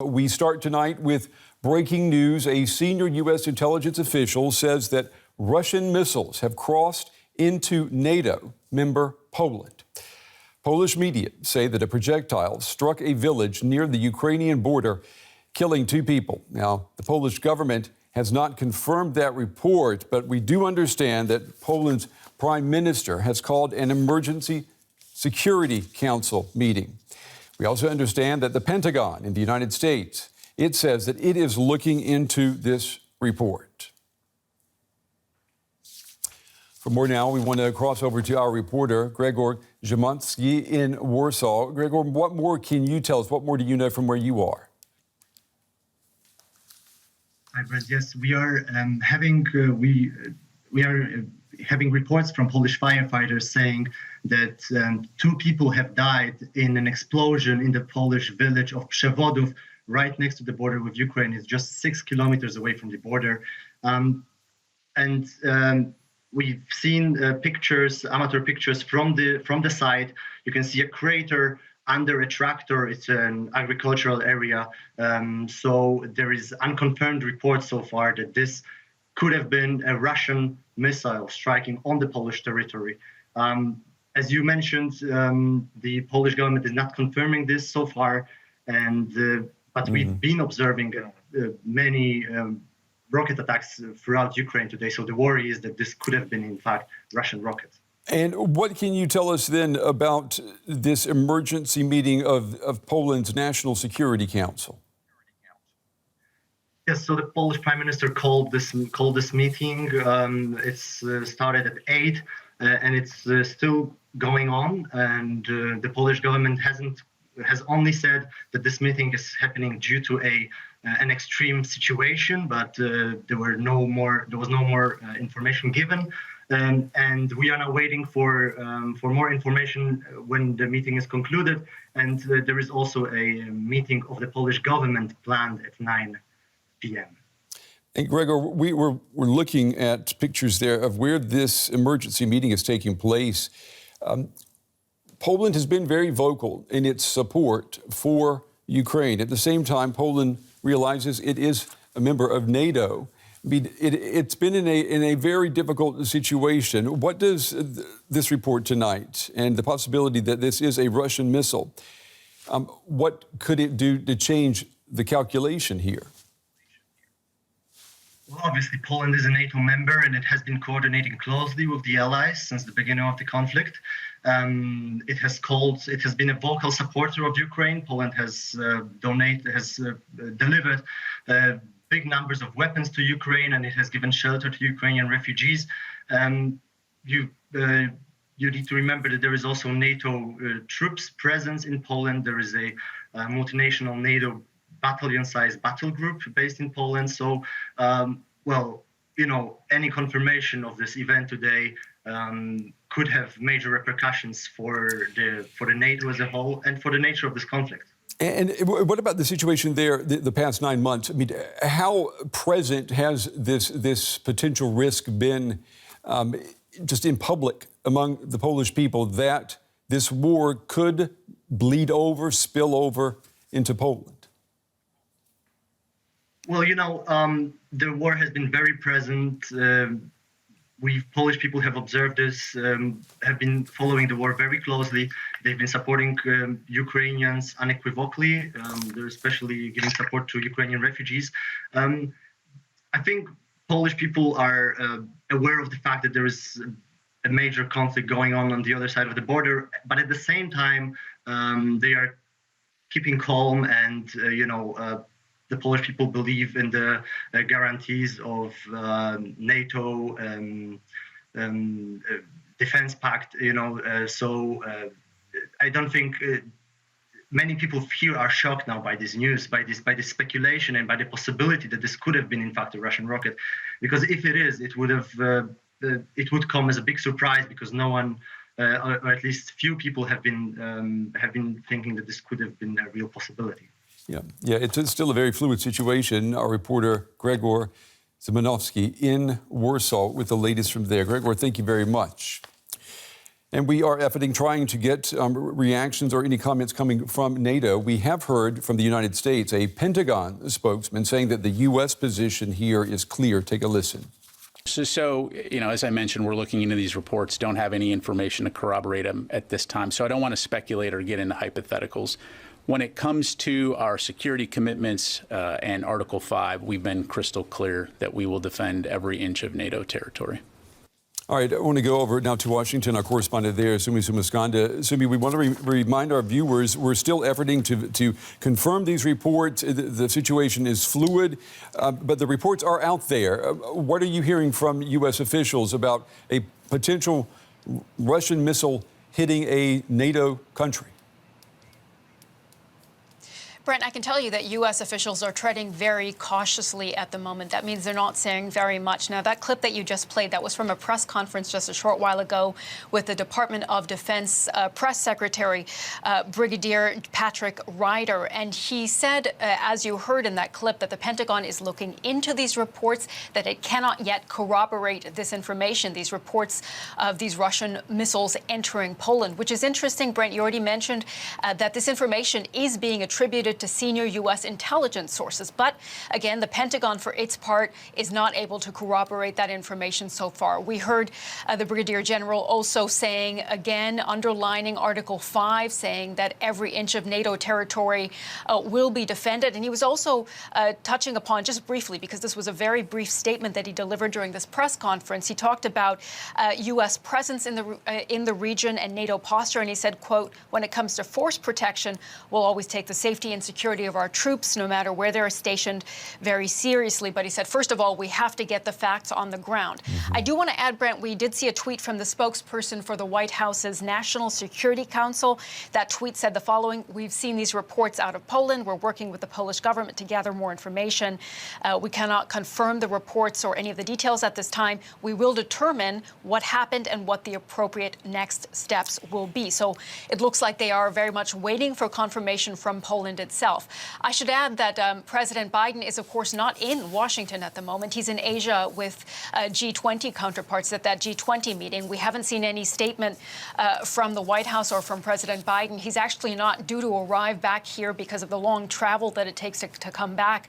We start tonight with breaking news. A senior U.S. intelligence official says that Russian missiles have crossed into NATO member Poland. Polish media say that a projectile struck a village near the Ukrainian border, killing 2 people. Now, the Polish government has not confirmed that report, but we do understand that Poland's prime minister has called an emergency security council meeting. We also understand that the Pentagon in the United States, it says that it is looking into this report. For more now, we want to cross over to our reporter, Gregor Zimonsky in Warsaw. Gregor, what more can you tell us? What more do you know from where you are? Hi, Brett. Yes, we are having reports from Polish firefighters saying that 2 people have died in an explosion in the Polish village of Przewodow, right next to the border with Ukraine. It's just 6 kilometers away from the border. We've seen pictures, amateur pictures from the site. You can see a crater under a tractor. It's an agricultural area. So there is unconfirmed reports so far that this could have been a Russian missile striking on the Polish territory. As you mentioned, the Polish government is not confirming this so far, but we've been observing many rocket attacks throughout Ukraine today. So the worry is that this could have been, in fact, Russian rockets. And what can you tell us then about this emergency meeting of Poland's National Security Council? Yes, so the Polish Prime Minister called this meeting. It's started at 8, and it's still going on. And the Polish government has only said that this meeting is happening due to an extreme situation, but there was no more information given. And we are now waiting for more information when the meeting is concluded. And there is also a meeting of the Polish government planned at 9 p.m. And Gregor, we're looking at pictures there of where this emergency meeting is taking place. Poland has been very vocal in its support for Ukraine. At the same time, Poland realizes it is a member of NATO. I mean, it's been in a very difficult situation. What does this report tonight and the possibility that this is a Russian missile, what could it do to change the calculation here? Well, obviously, Poland is a NATO member, and it has been coordinating closely with the allies since the beginning of the conflict. It has been a vocal supporter of Ukraine. Poland has delivered big numbers of weapons to Ukraine, and it has given shelter to Ukrainian refugees. You need to remember that there is also NATO troops presence in Poland. There is a multinational NATO battalion-sized battle group based in Poland. So, any confirmation of this event today could have major repercussions for the NATO as a whole and for the nature of this conflict. And what about the situation there the past 9 months? I mean, how present has this potential risk been just in public among the Polish people that this war could spill over into Poland? Well, the war has been very present. Polish people have observed this, have been following the war very closely. They've been supporting Ukrainians unequivocally. They're especially giving support to Ukrainian refugees. I think Polish people are aware of the fact that there is a major conflict going on the other side of the border, but at the same time, they are keeping calm and, the Polish people believe in the guarantees of NATO defense pact, so I don't think many people here are shocked now by this news, by this speculation and by the possibility that this could have been in fact a Russian rocket, because if it is, it would come as a big surprise, because no one, or at least few people have been thinking that this could have been a real possibility. Yeah, it's still a very fluid situation. Our reporter, Gregor Zimonsky in Warsaw with the latest from there. Gregor, thank you very much. And we are efforting, trying to get reactions or any comments coming from NATO. We have heard from the United States, a Pentagon spokesman saying that the U.S. position here is clear. Take a listen. So, as I mentioned, we're looking into these reports, don't have any information to corroborate them at this time. So I don't want to speculate or get into hypotheticals. When it comes to our security commitments and Article 5, we've been crystal clear that we will defend every inch of NATO territory. All right, I want to go over now to Washington. Our correspondent there, Sumi Sumaskanda. Sumi, we want to remind our viewers we're still efforting to confirm these reports. The situation is fluid, but the reports are out there. What are you hearing from U.S. officials about a potential Russian missile hitting a NATO country? Brent, I can tell you that U.S. officials are treading very cautiously at the moment. That means they're not saying very much. Now, that clip that you just played, that was from a press conference just a short while ago with the Department of Defense Press Secretary, Brigadier Patrick Ryder. And he said, as you heard in that clip, that the Pentagon is looking into these reports, that it cannot yet corroborate this information, these reports of these Russian missiles entering Poland, which is interesting. Brent, you already mentioned that this information is being attributed to senior U.S. intelligence sources. But again, the Pentagon, for its part, is not able to corroborate that information so far. We heard the Brigadier General also saying, again, underlining Article 5, saying that every inch of NATO territory will be defended. And he was also touching upon, just briefly, because this was a very brief statement that he delivered during this press conference, he talked about U.S. presence in the region and NATO posture. And he said, quote, "When it comes to force protection, we'll always take the safety and security of our troops, no matter where they're stationed, very seriously." But he said, first of all, we have to get the facts on the ground. I do want to add, Brent, we did see a tweet from the spokesperson for the White House's National Security Council. That tweet said the following: "We've seen these reports out of Poland. We're working with the Polish government to gather more information. We cannot confirm the reports or any of the details at this time. We will determine what happened and what the appropriate next steps will be." So it looks like they are very much waiting for confirmation from Poland itself. I should add that President Biden is, of course, not in Washington at the moment. He's in Asia with G20 counterparts at that G20 meeting. We haven't seen any statement from the White House or from President Biden. He's actually not due to arrive back here because of the long travel that it takes to come back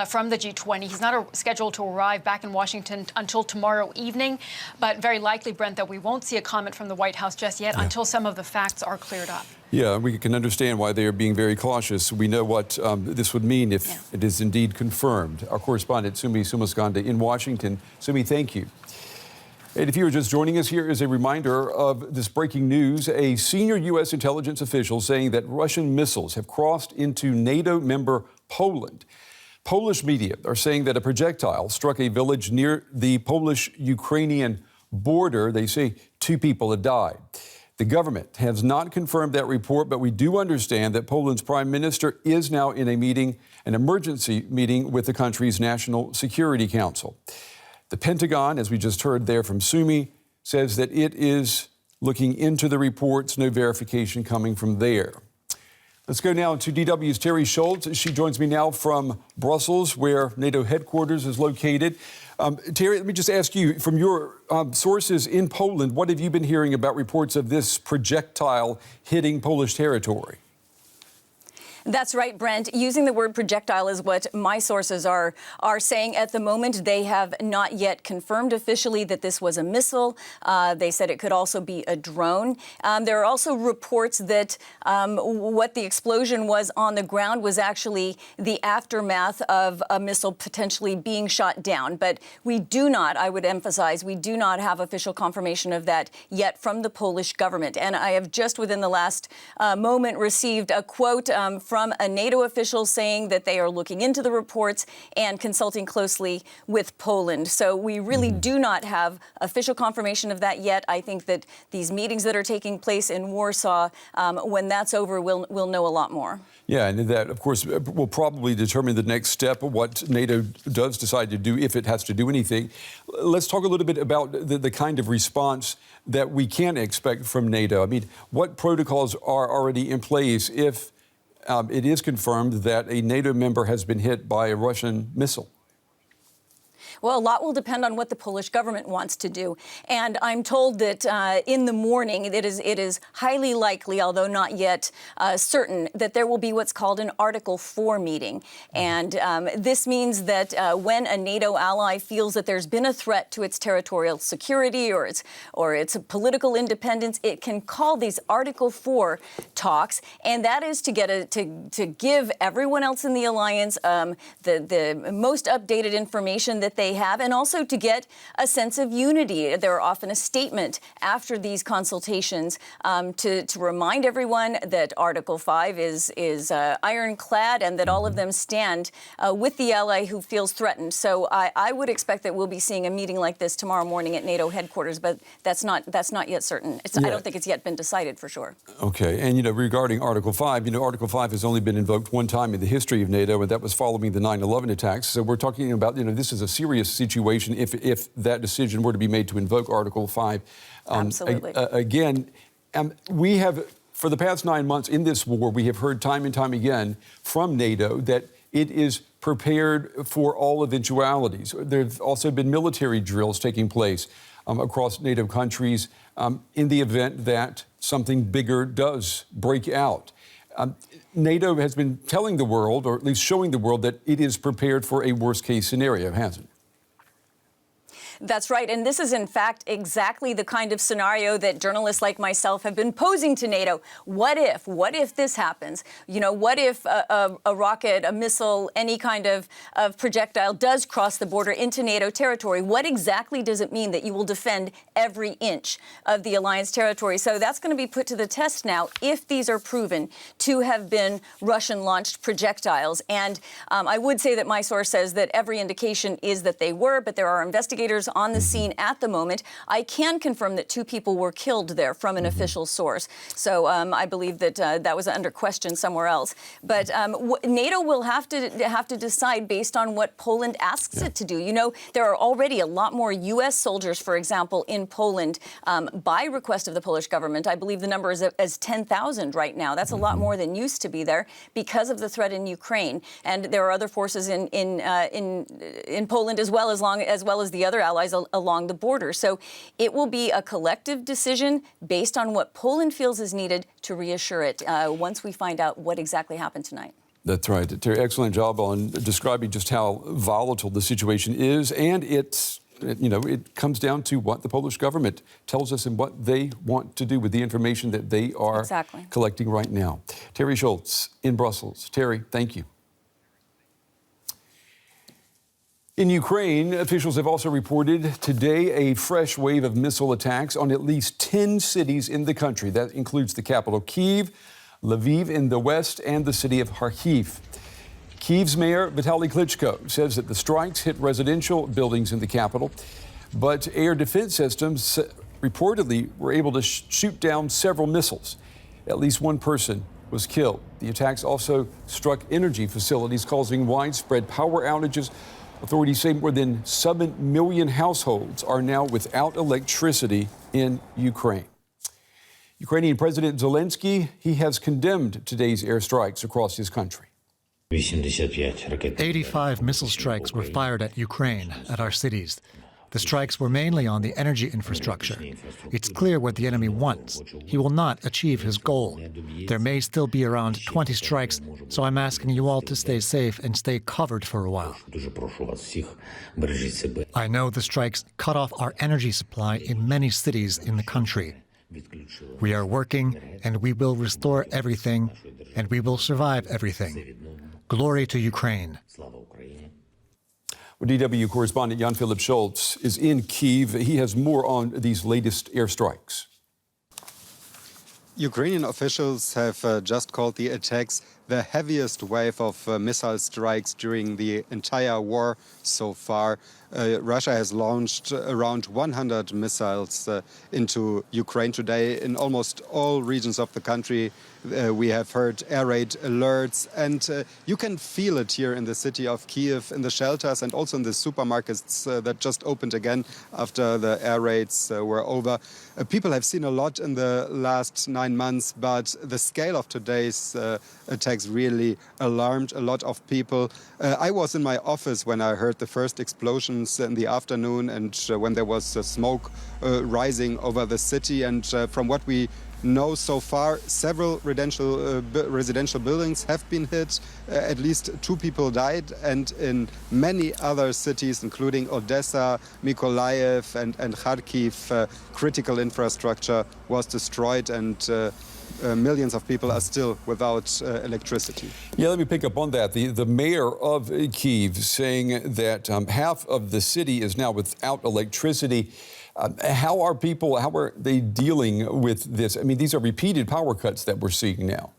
from the G20. He's not scheduled to arrive back in Washington until tomorrow evening, but very likely, Brent, that we won't see a comment from the White House just yet until some of the facts are cleared up. Yeah, we can understand why they are being very cautious. We know what this would mean if it is indeed confirmed. Our correspondent, Sumi Sumaskanda, in Washington. Sumi, thank you. And if you are just joining us, here is a reminder of this breaking news. A senior U.S. intelligence official saying that Russian missiles have crossed into NATO member Poland. Polish media are saying that a projectile struck a village near the Polish-Ukrainian border. They say 2 people had died. The government has not confirmed that report, but we do understand that Poland's prime minister is now in a meeting, an emergency meeting with the country's National Security Council. The Pentagon, as we just heard there from Sumi, says that it is looking into the reports, no verification coming from there. Let's go now to DW's Teri Schultz. She joins me now from Brussels, where NATO headquarters is located. Teri, let me just ask you, from your sources in Poland, what have you been hearing about reports of this projectile hitting Polish territory? That's right, Brent. Using the word projectile is what my sources are saying at the moment. They have not yet confirmed officially that this was a missile. They said it could also be a drone. There are also reports that what the explosion was on the ground was actually the aftermath of a missile potentially being shot down. But we do not, I would emphasize, we do not have official confirmation of that yet from the Polish government. And I have just within the last moment received a quote from a NATO official saying that they are looking into the reports and consulting closely with Poland. So we really do not have official confirmation of that yet. I think that these meetings that are taking place in Warsaw, when that's over, we'll know a lot more. Yeah, and that, of course, will probably determine the next step, what NATO does decide to do, if it has to do anything. Let's talk a little bit about the kind of response that we can expect from NATO. I mean, what protocols are already in place if it is confirmed that a NATO member has been hit by a Russian missile? Well, a lot will depend on what the Polish government wants to do. And I'm told that in the morning, it is highly likely, although not yet certain, that there will be what's called an Article 4 meeting. And this means that when a NATO ally feels that there's been a threat to its territorial security or its political independence, it can call these Article 4 talks. And that is to get to give everyone else in the alliance the most updated information that they have, and also to get a sense of unity. There are often a statement after these consultations to remind everyone that Article 5 is ironclad and that all of them stand with the ally who feels threatened. So I would expect that we'll be seeing a meeting like this tomorrow morning at NATO headquarters, but that's not yet certain. I don't think it's yet been decided for sure. Okay, and regarding Article 5, Article 5 has only been invoked one time in the history of NATO, and that was following the 9/11 attacks. So we're talking about, this is a serious situation if that decision were to be made to invoke Article 5. Absolutely. Again, we have, for the past 9 months in this war, we have heard time and time again from NATO that it is prepared for all eventualities. There have also been military drills taking place across NATO countries in the event that something bigger does break out. NATO has been telling the world, or at least showing the world, that it is prepared for a worst-case scenario, hasn't it? That's right. And this is, in fact, exactly the kind of scenario that journalists like myself have been posing to NATO. What if this happens? What if a rocket, a missile, any kind of projectile does cross the border into NATO territory? What exactly does it mean that you will defend every inch of the alliance territory? So that's going to be put to the test now if these are proven to have been Russian-launched projectiles. And I would say that my source says that every indication is that they were, but there are investigators on the scene at the moment. I can confirm that 2 people were killed there from an official source. So I believe that that was under question somewhere else. But NATO will have to decide based on what Poland asks it to do. There are already a lot more U.S. soldiers, for example, in Poland by request of the Polish government. I believe the number is as 10,000 right now. That's a lot more than used to be there because of the threat in Ukraine. And there are other forces in Poland as well as the other allies along the border. So it will be a collective decision based on what Poland feels is needed to reassure it once we find out what exactly happened tonight. That's right. Teri, excellent job on describing just how volatile the situation is. And it comes down to what the Polish government tells us and what they want to do with the information that they are collecting right now. Teri Schultz in Brussels. Teri, thank you. In Ukraine, officials have also reported today a fresh wave of missile attacks on at least 10 cities in the country. That includes the capital, Kyiv, Lviv in the west, and the city of Kharkiv. Kyiv's mayor, Vitaly Klitschko, says that the strikes hit residential buildings in the capital, but air defense systems reportedly were able to shoot down several missiles. At least one person was killed. The attacks also struck energy facilities, causing widespread power outages. Authorities say more than 7 million households are now without electricity in Ukraine. Ukrainian President Zelensky, he has condemned today's airstrikes across his country. 85 missile strikes were fired at Ukraine, at our cities. The strikes were mainly on the energy infrastructure. It's clear what the enemy wants. He will not achieve his goal. There may still be around 20 strikes, so I'm asking you all to stay safe and stay covered for a while. I know the strikes cut off our energy supply in many cities in the country. We are working, and we will restore everything, and we will survive everything. Glory to Ukraine. Well, DW correspondent Jan-Philipp Schultz is in Kyiv. He has more on these latest airstrikes. Ukrainian officials have just called the attacks the heaviest wave of missile strikes during the entire war so far. Russia has launched around 100 missiles into Ukraine today. In almost all regions of the country, we have heard air raid alerts, and you can feel it here in the city of Kyiv, in the shelters and also in the supermarkets that just opened again after the air raids were over. People have seen a lot in the last 9 months, but the scale of today's attacks attacks really alarmed a lot of people. I was in my office when I heard the first explosions in the afternoon and when there was smoke rising over the city. And from what we know so far, several residential buildings have been hit. At least 2 people died, and in many other cities, including Odessa, Mykolaiv, and Kharkiv, critical infrastructure was destroyed, and millions of people are still without electricity. Yeah, let me pick up on that. The mayor of Kyiv saying that half of the city is now without electricity. How are they dealing with this? I mean, these are repeated power cuts that we're seeing now.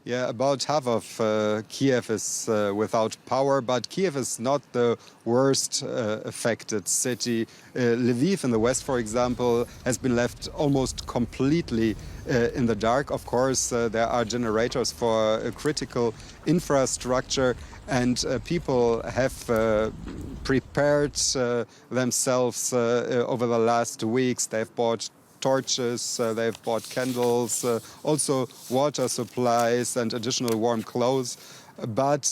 Yeah, about half of Kiev is without power, but Kiev is not the worst affected city. Lviv in the west, for example, has been left almost completely in the dark. Of course, there are generators for critical infrastructure, and people have prepared themselves over the last weeks. They've bought torches, they've bought candles, also water supplies and additional warm clothes. But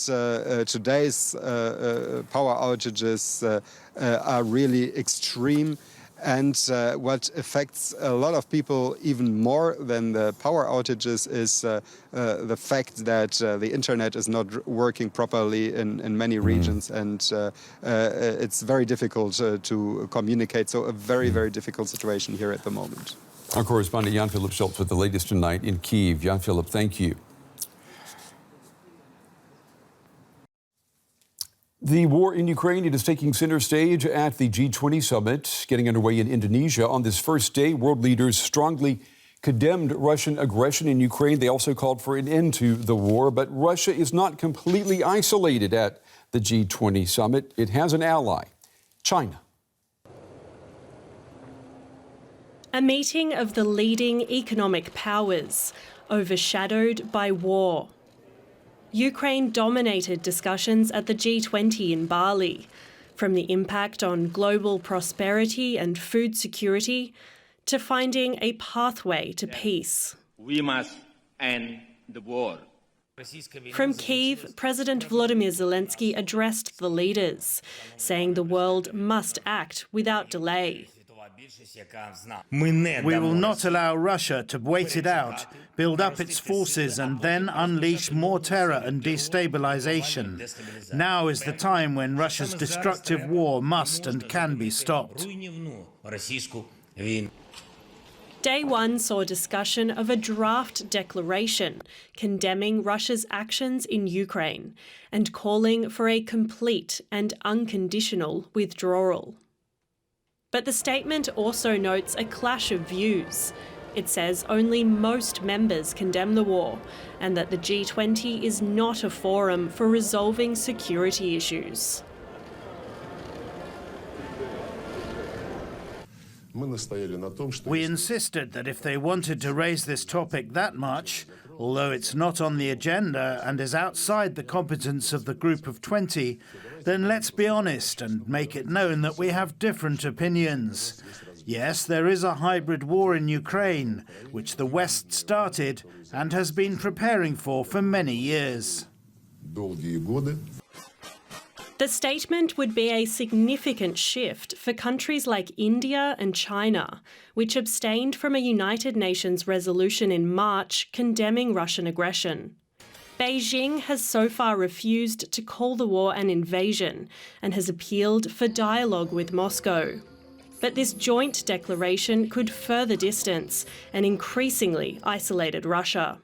today's power outages are really extreme. And what affects a lot of people even more than the power outages is the fact that the internet is not working properly in many regions, and it's very difficult to communicate. So a very, very difficult situation here at the moment. Our correspondent Jan-Philip Schultz with the latest tonight in Kyiv. Jan-Philip, thank you. The war in Ukraine, it is taking center stage at the G20 summit, getting underway in Indonesia. On this first day, world leaders strongly condemned Russian aggression in Ukraine. They also called for an end to the war. But Russia is not completely isolated at the G20 summit. It has an ally, China. A meeting of the leading economic powers, overshadowed by war. Ukraine dominated discussions at the G20 in Bali, from the impact on global prosperity and food security to finding a pathway to peace. We must end the war. From Kyiv, President Volodymyr Zelensky addressed the leaders, saying the world must act without delay. We will not allow Russia to wait it out, build up its forces and then unleash more terror and destabilization. Now is the time when Russia's destructive war must and can be stopped. Day one saw discussion of a draft declaration condemning Russia's actions in Ukraine and calling for a complete and unconditional withdrawal. But the statement also notes a clash of views. It says only most members condemn the war and that the G20 is not a forum for resolving security issues. We insisted that if they wanted to raise this topic that much, although it's not on the agenda and is outside the competence of the Group of 20, then let's be honest and make it known that we have different opinions. Yes, there is a hybrid war in Ukraine, which the West started and has been preparing for many years. The statement would be a significant shift for countries like India and China, which abstained from a United Nations resolution in March condemning Russian aggression. Beijing has so far refused to call the war an invasion and has appealed for dialogue with Moscow. But this joint declaration could further distance an increasingly isolated Russia.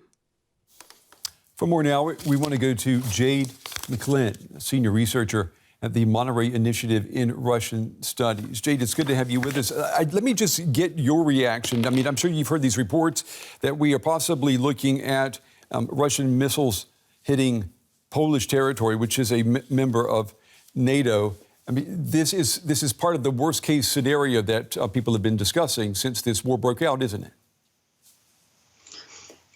For more now, we want to go to Jade McClint, a senior researcher at the Monterey Initiative in Russian Studies. Jade, it's good to have you with us. Let me just get your reaction. I mean, I'm sure you've heard these reports that we are possibly looking at Russian missiles hitting Polish territory, which is a member of NATO. I mean, this is part of the worst case scenario that people have been discussing since this war broke out, isn't it?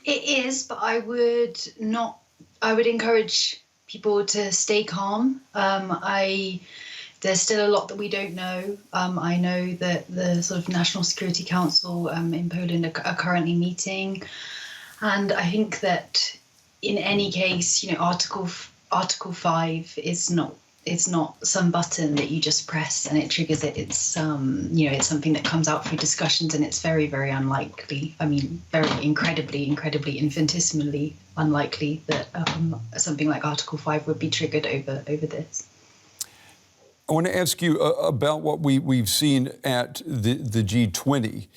It is, but I would encourage people to stay calm. There's still a lot that we don't know. I know that the sort of National Security Council in Poland are currently meeting. And I think that in any case, Article 5 is not some button that you just press and it triggers it. It's it's something that comes out through discussions, and it's very, very unlikely. I mean, very incredibly, infinitesimally unlikely that something like Article 5 would be triggered over this. I want to ask you about what we've seen at the G20.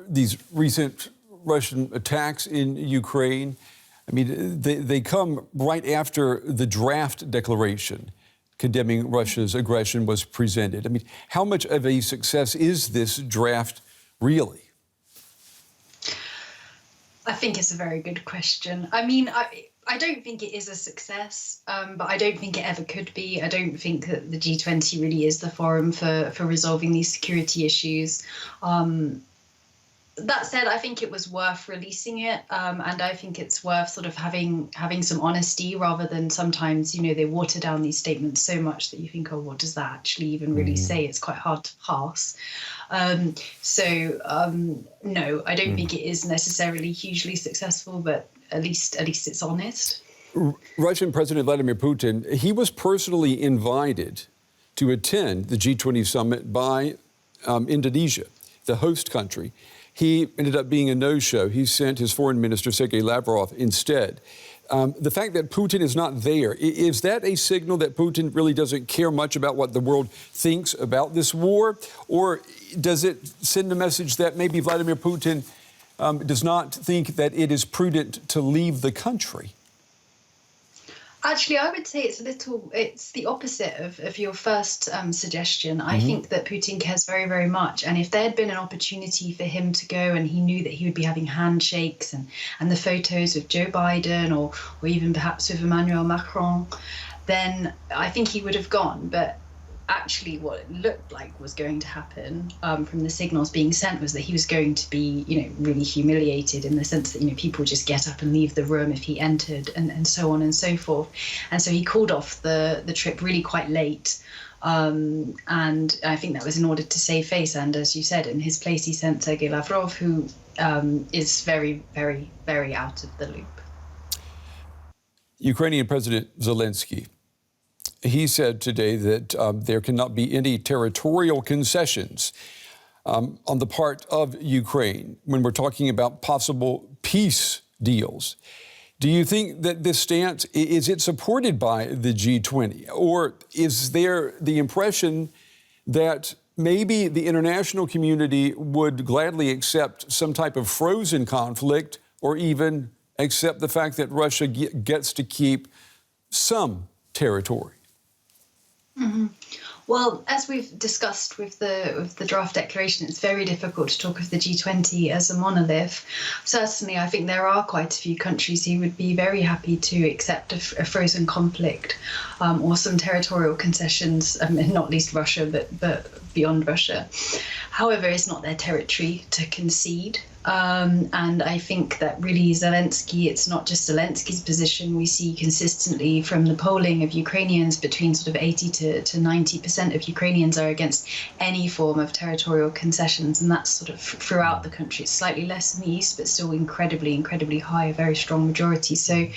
These recent Russian attacks in Ukraine. I mean, they come right after the draft declaration condemning Russia's aggression was presented. I mean, how much of a success is this draft really? I think it's a very good question. I mean, I don't think it is a success, but I don't think it ever could be. I don't think that the G20 really is the forum for resolving these security issues. That said, I think it was worth releasing it, and I think it's worth sort of having some honesty rather than sometimes, they water down these statements so much that you think, oh, what does that actually even really say? It's quite hard to pass. No, I don't think it is necessarily hugely successful, but at least it's honest. Russian President Vladimir Putin, he was personally invited to attend the G20 summit by Indonesia, the host country. He ended up being a no-show. He sent his foreign minister, Sergei Lavrov, instead. The fact that Putin is not there, is that a signal that Putin really doesn't care much about what the world thinks about this war? Or does it send a message that maybe Vladimir Putin does not think that it is prudent to leave the country? Actually, I would say it's the opposite of your first suggestion. I think that Putin cares very, very much. And if there had been an opportunity for him to go and he knew that he would be having handshakes and the photos of Joe Biden or even perhaps with Emmanuel Macron, then I think he would have gone. But actually what it looked like was going to happen from the signals being sent was that he was going to be, really humiliated in the sense that, people just get up and leave the room if he entered and so on and so forth. And so he called off the trip really quite late. And I think that was in order to save face. And as you said, in his place, he sent Sergei Lavrov, who is very, very, very out of the loop. Ukrainian President Zelensky, he said today that there cannot be any territorial concessions on the part of Ukraine when we're talking about possible peace deals. Do you think that this stance, is it supported by the G20? Or is there the impression that maybe the international community would gladly accept some type of frozen conflict or even accept the fact that Russia gets to keep some territory? Mm-hmm. Well, as we've discussed with the draft declaration, it's very difficult to talk of the G20 as a monolith. Certainly, I think there are quite a few countries who would be very happy to accept a frozen conflict or some territorial concessions, not least Russia, but beyond Russia. However, it's not their territory to concede. And I think that really Zelensky, it's not just Zelensky's position. We see consistently from the polling of Ukrainians between sort of 80 to 90% of Ukrainians are against any form of territorial concessions. And that's sort of throughout the country. It's slightly less in the east, but still incredibly, incredibly high, a very strong majority. So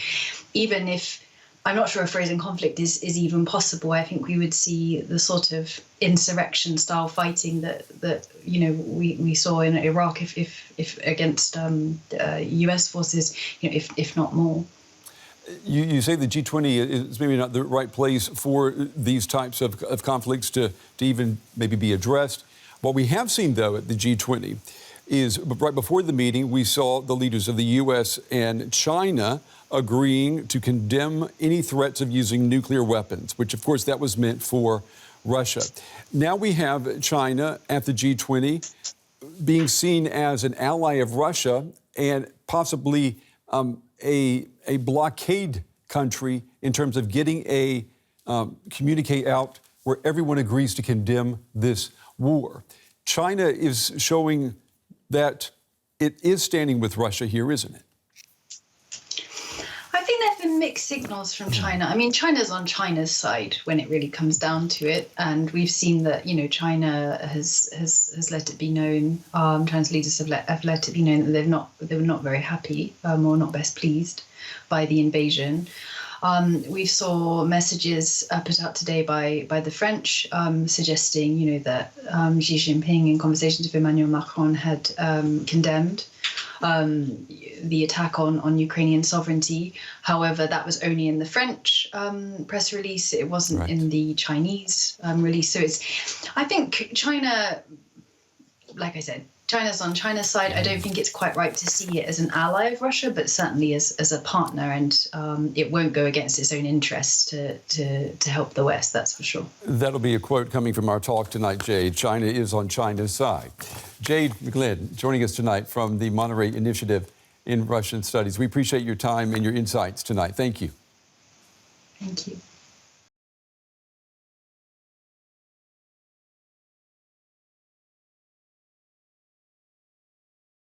even if I'm not sure a frozen conflict is even possible, I think we would see the sort of insurrection style fighting that we saw in Iraq if against US forces, if not more. You say the G20 is maybe not the right place for these types of conflicts to even maybe be addressed. What we have seen, though, at the G20 is right before the meeting, we saw the leaders of the U.S. and China agreeing to condemn any threats of using nuclear weapons, which, of course, that was meant for Russia. Now we have China at the G20 being seen as an ally of Russia and possibly a blockade country in terms of getting a communique out where everyone agrees to condemn this war. China is showing that it is standing with Russia here, isn't it? I think there have been mixed signals from China. I mean, China's on China's side when it really comes down to it, and we've seen that China has let it be known. China's leaders have let it be known that they were not very happy or not best pleased by the invasion. We saw messages put out today by the French suggesting, that Xi Jinping, in conversations with Emmanuel Macron, had condemned the attack on Ukrainian sovereignty. However, that was only in the French press release. It wasn't in the Chinese release. So I think China, like I said, China's on China's side. I don't think it's quite right to see it as an ally of Russia, but certainly as a partner, and it won't go against its own interests to help the West, that's for sure. That'll be a quote coming from our talk tonight, Jade. China is on China's side. Jade McClint joining us tonight from the Monterey Initiative in Russian Studies. We appreciate your time and your insights tonight. Thank you. Thank you.